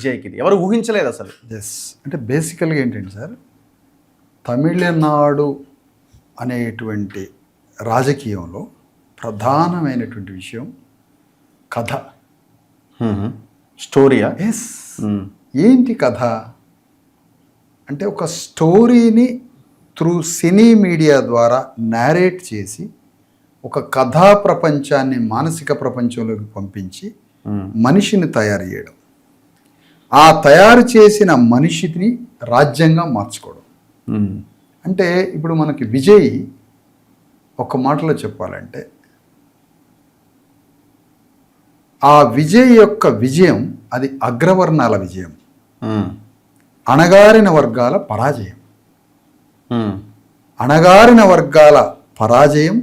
విజయ్కి ఎవరు ఊహించలేదు అసలు. ఎస్, అంటే బేసికల్గా ఏంటంటే సార్, తమిళనాడు అనేటువంటి రాజకీయంలో ప్రధానమైనటువంటి విషయం కథ, స్టోరీయా. ఎస్, ఏంటి కథ అంటే ఒక స్టోరీని త్రూ సినీ మీడియా ద్వారా నేరేట్ చేసి ఒక కథా ప్రపంచాన్ని మానసిక ప్రపంచంలోకి పంపించి మనిషిని తయారు చేయడం, ఆ తయారు చేసిన మనిషిని రాజ్యంగా మార్చుకోవడం. అంటే ఇప్పుడు మనకి విజయ్ ఒక మాటలో చెప్పాలంటే ఆ విజయ్ యొక్క విజయం అది అగ్రవర్ణాల విజయం, అణగారిన వర్గాల పరాజయం. అణగారిన వర్గాల పరాజయం,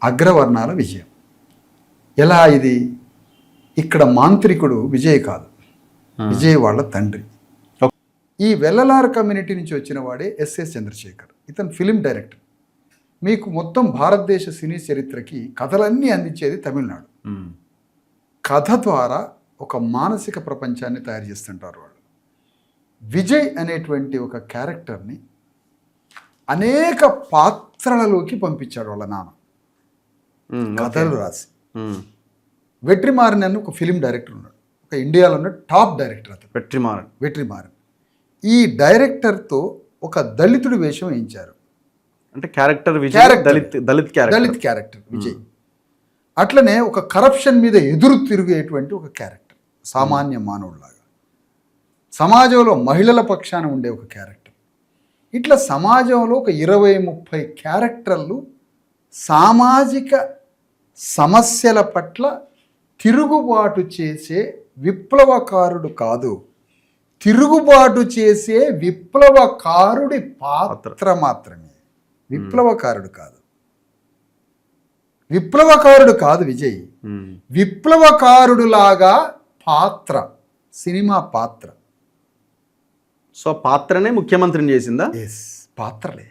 అగ్రవర్ణాల విజయం. ఎలా ఇది? ఇక్కడ మాంత్రికుడు విజయ్ కాదు, విజయ్ వాళ్ళ తండ్రి. ఈ వెల్లలార్ కమ్యూనిటీ నుంచి వచ్చిన వాడే ఎస్ఎస్ చంద్రశేఖర్. ఇతను ఫిలిం డైరెక్టర్. మీకు మొత్తం భారతదేశ సినీ చరిత్రకి కథలన్నీ అందించేది తమిళనాడు. కథ ద్వారా ఒక మానసిక ప్రపంచాన్ని తయారు చేస్తుంటారు వాళ్ళు. విజయ్ అనేటువంటి ఒక క్యారెక్టర్ని అనేక పాత్రలలోకి పంపించాడు వాళ్ళ నాన్న కథలు రాసి. వెట్రిమారన్ అని ఒక ఫిలిం డైరెక్టర్ ఉన్నాడు, ఒక ఇండియాలో ఉన్న టాప్ డైరెక్టర్ అతను. వెట్రిమారన్ ఈ డైరెక్టర్తో ఒక దళితుడి వేషం వేయించారు. అంటే క్యారెక్టర్ దళిత్ క్యారెక్టర్ విజయ్. అట్లనే ఒక కరప్షన్ మీద ఎదురు తిరిగేటువంటి ఒక క్యారెక్టర్, సామాన్య మానవుడిలాగా, సమాజంలో మహిళల పక్షాన ఉండే ఒక క్యారెక్టర్. ఇట్లా సమాజంలో ఒక 20-30 క్యారెక్టర్లు సామాజిక సమస్యల పట్ల తిరుగుబాటు చేసే విప్లవకారుడు కాదు, తిరుగుబాటు చేసే విప్లవకారుడి పాత్ర మాత్రమే, విప్లవకారుడు కాదు. విప్లవకారుడు కాదు విజయ్, విప్లవకారుడులాగా పాత్ర, సినిమా పాత్ర. సో పాత్రనే ముఖ్యమంత్రిని చేసిందా? ఎస్, పాత్రలే.